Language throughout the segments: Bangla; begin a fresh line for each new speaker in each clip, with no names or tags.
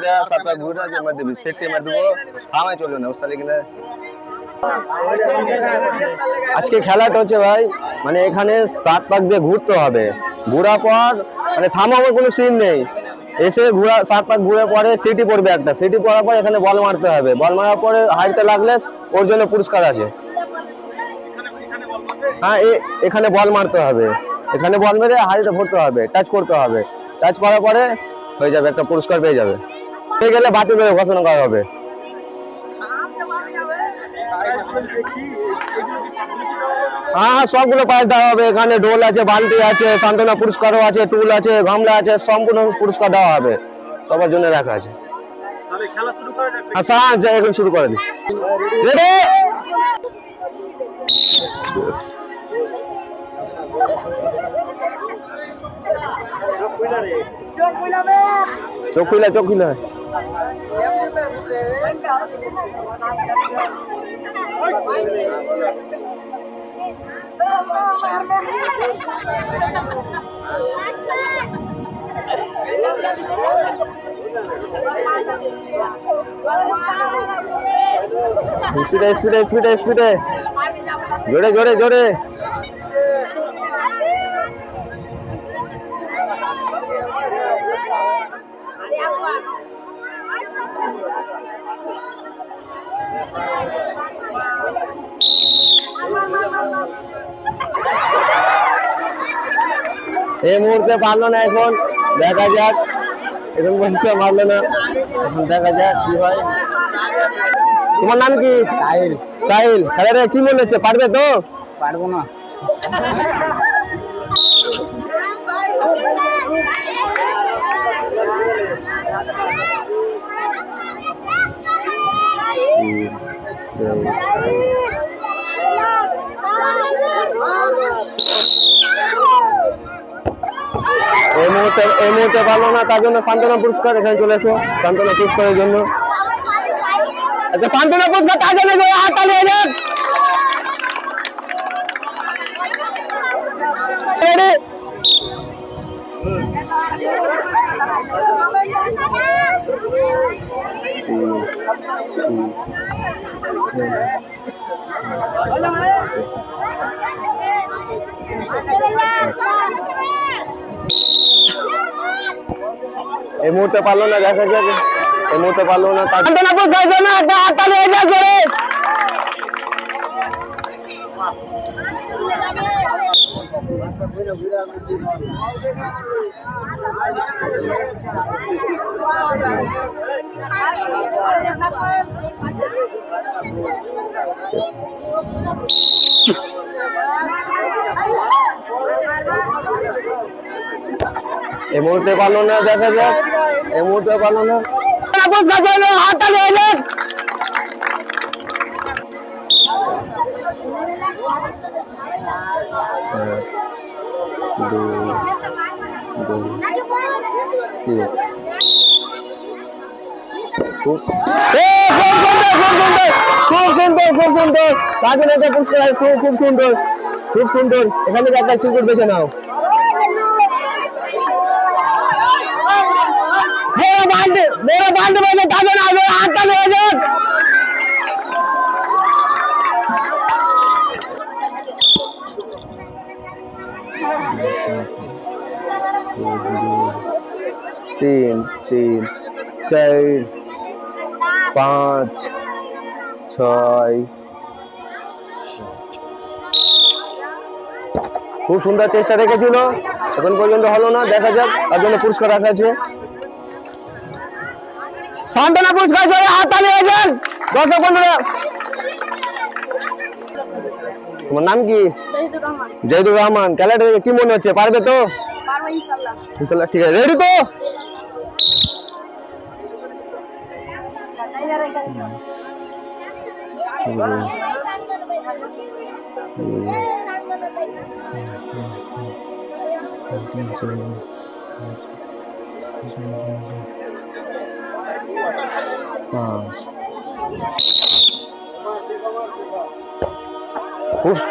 ঘুরা 7 পাক ঘুরা যে মার দিবি সেটে মার দেবো হামায় চলবে না ওস্তাদ কিনা। আজকে খেলাটা হচ্ছে ভাই মানে এখানে 7 পাক দিয়ে ঘুরতে হবে, ঘোরার পর মানে থামানোর কোনো সিন নেই, এসে ঘোরা 7 পাক ঘুরে পরে সিটি পড়বে একটা, সিটি পড়ার পর এখানে বল মারতে হবে, বল মারার পরে হাইটে লাগলে ওর জন্য পুরস্কার আছে। হ্যাঁ এখানে বল মারতে হবে, এখানে বল মেরে হাইটে ভরতে হবে, টাচ করতে হবে, টাচ করার পরে হয়ে যাবে, একটা পুরস্কার পেয়ে যাবে, পেয়ে গেলে বাতি করে ঘোষণা করা হবে। হ্যাঁ সবগুলো পায়ে দেওয়া হবে, এখানে ঢোল আছে, বালতি আছে, সান্ত্বনা পুরস্কারও আছে, টুল আছে, গামলা আছে, সম্পূর্ণ পুরস্কার দেওয়া হবে, সবার জন্য রাখা আছে। আচ্ছা এখন শুরু করে দিই। চোখ খুলে চোখ খুলে স্পিডে স্পিডে স্পিডে স্পিডে জোরে জোরে জোরে। এই মুহূর্তে পারলো না, এখন দেখা যাক, এখন বলতে পারলো না, এখন দেখা যাক কি হয়। তোমার নাম কি? সাহিল। সাহিল, খেলাটা কি মনে হচ্ছে, পারবে তো? পারবো না। এই মুহূর্তে পারলো না, তার জন্য সান্ত্বনা পুরস্কার এখানে চলে এসো, সান্ত্বনা পুরস্কারের জন্য। আচ্ছা সান্ত্বনা পুরস্কার তার জন্য হাততালি হয়ে যাক। এই মুহূর্তে পারলো না, দেখা যাক, এই মুহূর্তে পারলো না, সান্ত্বনা পুরস্কারের জন্য একটা হাততালি হয়ে যাক জোরে। এই মুহূর্তে পারলো না, দেখা যাক, এই মুহূর্তে পারলো না, হাততালি হয়ে যাক। খুব সুন্দর, খুব সুন্দর, তাদের একটা পুরস্কার, খুব সুন্দর, খুব সুন্দর। এখান থেকে একটা চিরকুট বেছে নাও। तीन तीन चार पाँच छय। খুব সুন্দর চেষ্টা রেখেছিল, এখন পর্যন্ত হলো না, দেখা যাক, তার জন্য পুরস্কার রাখা আছে। সান্ত্বনা পুরস্কার জন্য হাততালি হয়ে যান দর্শক বন্ধুরা। তোমার নাম কি? জাহিদুর রহমান। খেলাটা কি মনে হচ্ছে, পারবে তো? পারবো ইনশাআল্লাহ। ইনশাআল্লাহ, ঠিক আছে, রেডি তো?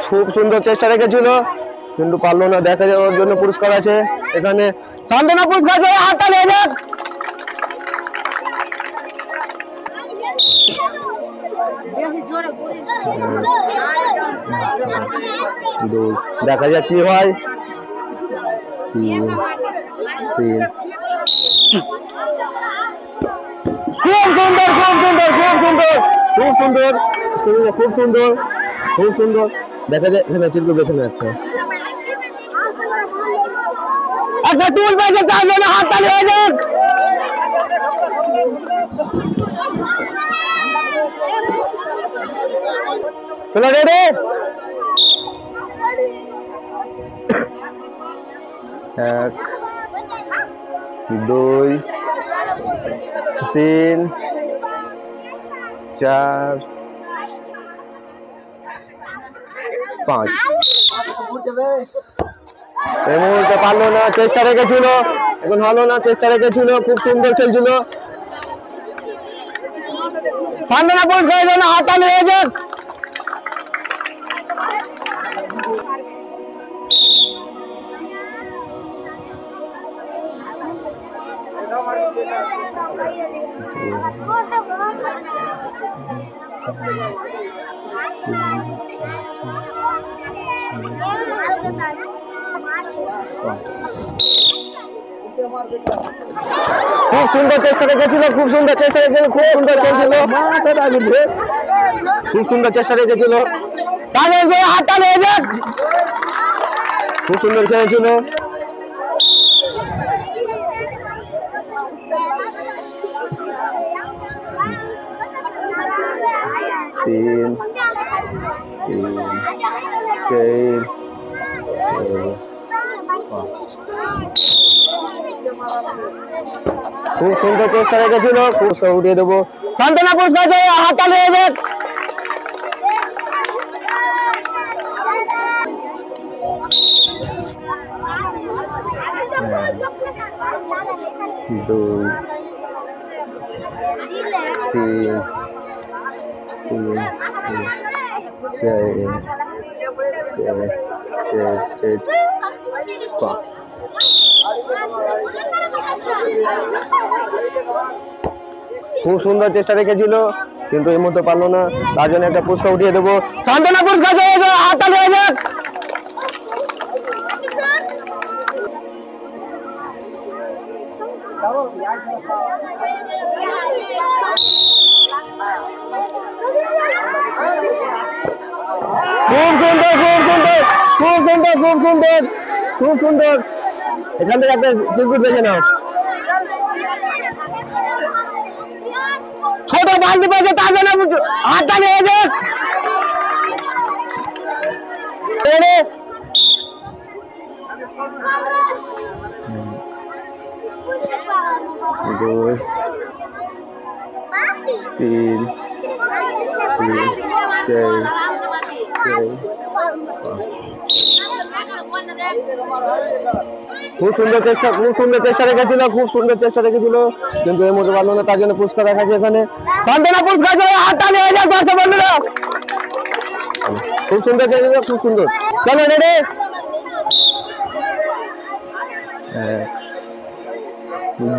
খুব সুন্দর চেষ্টা রেখেছিল কিন্তু পারলো না, দেখা যায়, ওর জন্য পুরস্কার আছে এখানে। সান্ত্বনা পুরস্কার হাততালি হয়ে যাক। দুই, দেখা যাক কি হয়। তিন, তিন, খুব সুন্দর, খুব সুন্দর, খুব সুন্দর, খুব সুন্দর, খুব সুন্দর, খুব সুন্দর। দেখা যায় এখানে চিরকুট পেছনে একটা টুল পাইছে, চারজনে হাততালি হয়ে যাক। চলো রেডি, এক, দুই, তিন, চার, পাঁচ। এই মুহূর্তে পারলো না, চেষ্টা রেখেছিল, এখন হলো না, চেষ্টা রেখেছিল, খুব সুন্দর খেলছিল। সান্দনা পুরস্কারের জন্য হাততালি হয়ে যাক। খুব সুন্দর চেষ্টা রেখেছিল, খুব সুন্দর চেষ্টা রেখেছিল, খুব সুন্দর খেলছিল, খুব সুন্দর চেষ্টা রেখেছিল। তাদের যে হাততালি হয়ে যাক, খুব সুন্দর খেলেছিল। তিন, তিন, চার, খুব সুন্দর চেষ্টা রেখেছিল, পুরস্কার উঠিয়ে দেবো। সান্তনা পুরস্কার হাততালি হয়ে যাক। দুই, তিন, তিন, চার, পাঁচ। খুব সুন্দর চেষ্টা রেখেছিল, কিন্তু এর মধ্যে পারলো না, তার জন্য একটা পুরস্কার উঠিয়ে দেবো। সান্তনা পুরস্কার হাততালি হয়ে যাক। খুব সুন্দর, খুব সুন্দর, খুব সুন্দর, খুব সুন্দর, খুব সুন্দর। এখান থেকে একটা চিরকুট বেজে নাও। ছোট বালতি পেয়েছে, তার জন্য হাততালি হয়ে যাক। দুই, তিন, চার, খুব সুন্দর চেষ্টা, খুব সুন্দর চেষ্টা রেখেছিল, খুব সুন্দর চেষ্টা রেখেছিল, কিন্তু এর মধ্যে পারলো না, তার জন্য পুরস্কার রাখা আছে এখানে। সান্তনা পুরস্কার হাততালি হয়ে যাক দর্শক বন্ধুরা। খুব সুন্দর খেলেছিল, খুব সুন্দর। চলো রেডি,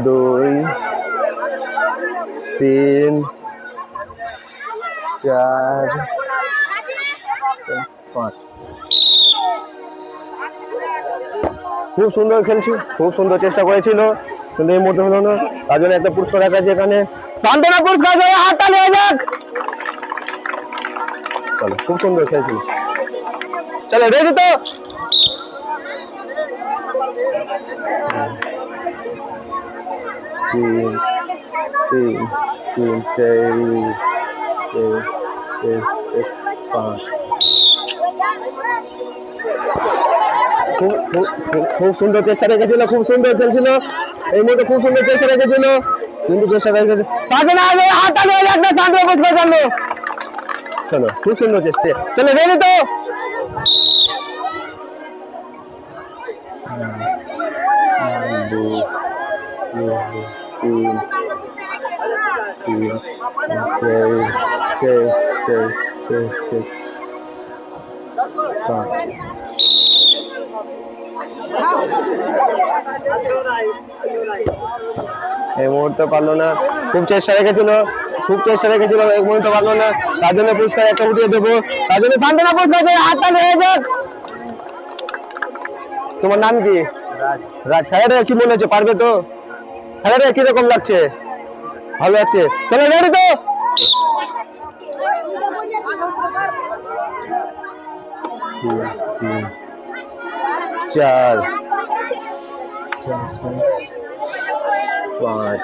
দুই, তিন, চার, পাঁচ। খুব সুন্দর খেলছি, খুব সুন্দর চেষ্টা করেছিল, কিন্তু এই মুহূর্তে হলো না, তার জন্য একটা পুরস্কার রাখা আছে এখানে। সান্তনা পুরস্কার হাততালি হয়ে যাক। চলো, খুব সুন্দর খেলছিল। চলো রেডি তো, তিন, তিন, তিন, চার, পাঁচ। খুব সুন্দর চেষ্টা রেখেছিল, খুব সুন্দর খেলছিল, এই মুহূর্তে খুব সুন্দর চেষ্টা রেখেছিল, কিন্তু চেষ্টা রেখেছিল, তার জন্য হাততালি হয়ে যাক না সান্তনা পুরস্কার জন্য। চলো, খুব সুন্দর চেষ্টা। চলো রেডি তো, দুই, তিন, তিন, চার, পাঁচ। এই মুহূর্তে পারলো না, খুব চেষ্টা রেখেছিল, খুব চেষ্টা রেখেছিল, এক মুহূর্তে পারলো না, তার জন্য পুরস্কার একটা উঠিয়ে দেবো, তার জন্য সান্ত্বনা পুরস্কার হাতটা নিয়ে যাক। তোমার নাম কি? রাজ। খেলাটা কি মনে হচ্ছে, পারবে তো? খেলাটা কিরকম লাগছে? ভালো লাগছে, চলো রেডি তো? 4 5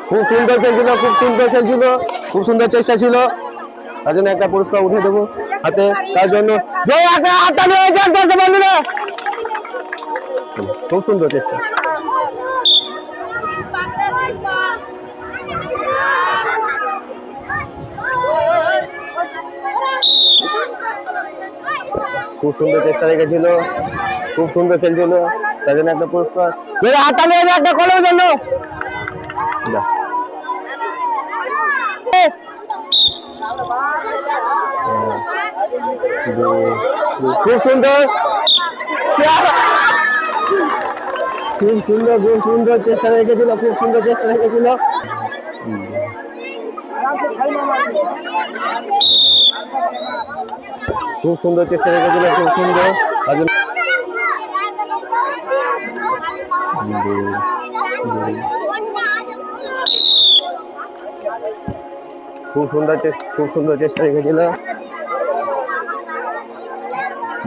খুব সুন্দর খেলছিল, খুব সুন্দর খেলছিল, খুব সুন্দর চেষ্টা ছিল, তার জন্য একটা পুরস্কার উঠে দেবো হাতে, তার জন্য খুব সুন্দর চেষ্টা। খুব সুন্দর চেষ্টা রেখেছিল, খুব সুন্দর খেলছিল, তার জন্য একটা পুরস্কার। হাতটা নিয়ে একটা কলের জন্য খুব সুন্দর, খুব সুন্দর, খুব সুন্দর চেষ্টা রেখেছিল, খুব সুন্দর চেষ্টা রেখেছিল, খুব সুন্দর চেষ্টা রেখেছিল, খুব সুন্দর, খুব সুন্দর চেষ্টা, খুব সুন্দর চেষ্টা রেখেছিল।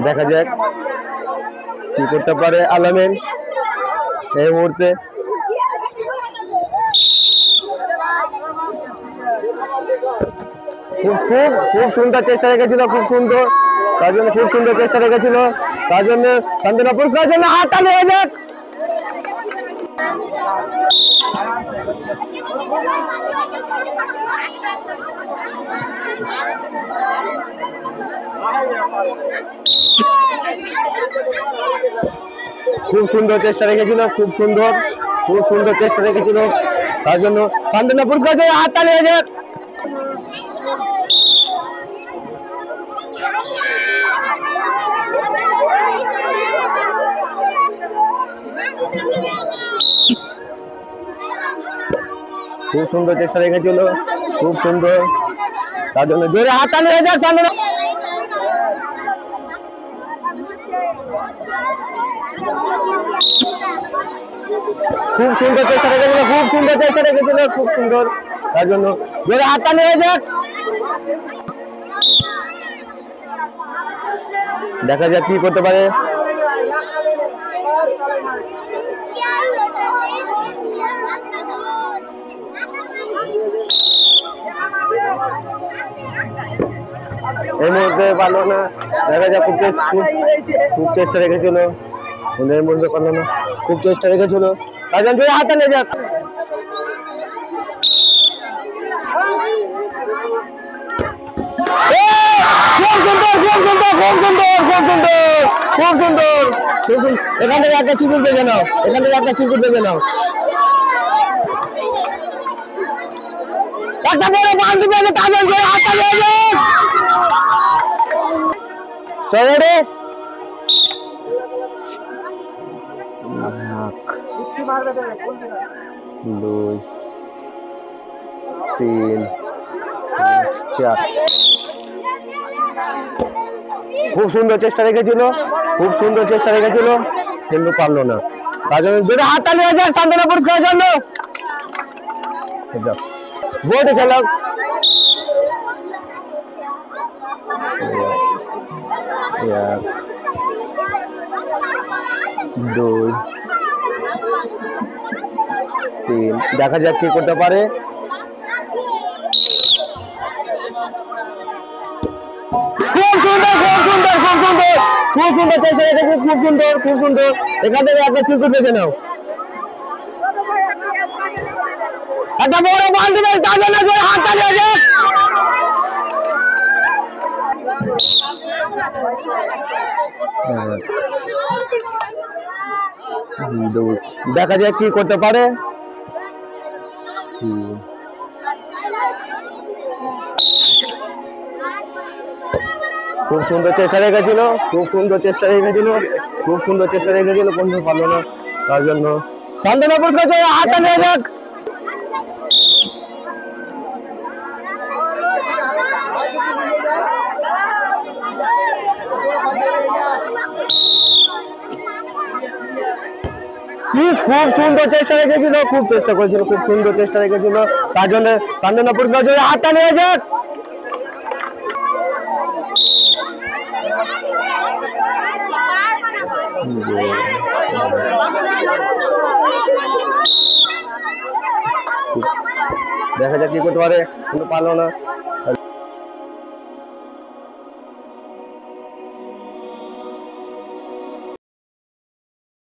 দেখা যাক কি করতে পারে আলামিন এই মুহূর্তে। খুব সুন্দর চেষ্টা রেখেছিল, খুব সুন্দর, তার জন্য খুব সুন্দর চেষ্টা রেখেছিল, তার জন্য সান্ত্বনা পুরস্কারের জন্য হাতটা নিয়ে যাক। খুব সুন্দর চেষ্টা রেখেছিল, খুব সুন্দর, খুব সুন্দর চেষ্টা রেখেছিল, তার জন্য সান্ত্বনা পুরস্কারের জন্য হাতটা নিয়ে যাক। খুব সুন্দর চেষ্টা রেখেছিল, খুব সুন্দর, তার জন্য জোরে হাতটা নিয়ে যাক সান্ত্বনা। খুব সুন্দর চেষ্টা রেখেছিল, খুব সুন্দর চেষ্টা রেখেছিল, খুব সুন্দর, তার জন্য জোরে হাতটা নিয়ে যাক। দেখা যাক কি করতে পারে। এই মুহূর্তে পারলো না, দেখা যাক, খুব চেষ্টা রেখেছিল, এই মুহূর্তে পারলো না, খুব চেষ্টা রেখেছিল, তার জন্য জোরে হাতটা নিয়ে যাক। খুব সুন্দর, খুব সুন্দর, খুব সুন্দর, খুব সুন্দর, খুব সুন্দর, খুব সুন্দর, এখান থেকে একটা চিকুট বেজে নাও, এখান থেকে একটা চিকুট বেজে নাও, একটা বড় বান্ধব বেজে, তার জন্য জোরে হাতটা নিয়ে যাক। চলো রে, 2 3 4 খুব সুন্দর চেষ্টা রেখেছিল, খুব সুন্দর চেষ্টা রেখেছিল, কিন্তু পারলো না, তার জন্য জোরে হাতটা নিয়ে যাক সান্ত্বনা পুরস্কারের জন্য। বোর্ডে খেলা 2 3 দেখা যাক কি করতে পারে। খুব সুন্দর, খুব সুন্দর, খুব সুন্দর, খুব সুন্দর চেষ্টা রেখেছে, খুব সুন্দর, খুব সুন্দর, এখান থেকে একটা চিকুট বেছে নাও, একটা বড় বালতি বেশ, তার জন্য জোরে হাতটা নিয়ে যাক। দেখা যাক কি করতে পারে। খুব সুন্দর চেষ্টা রেখেছিল, খুব সুন্দর চেষ্টা রেখেছিল, খুব সুন্দর চেষ্টা রেখেছিল, কিন্তু ভালো না, তার জন্য শান্তনা পুরস্কার জয়, হাতটা নিয়ে যাক। খুব সুন্দর চেষ্টা রেখেছিল, খুব চেষ্টা করেছিল, খুব সুন্দর চেষ্টা রেখেছিল, তার জন্য শান্তনা পুরস্কার জয়, হাতটা নিয়ে যাক। দেখা যাক কি করতে পারে, কিন্তু পারলো না।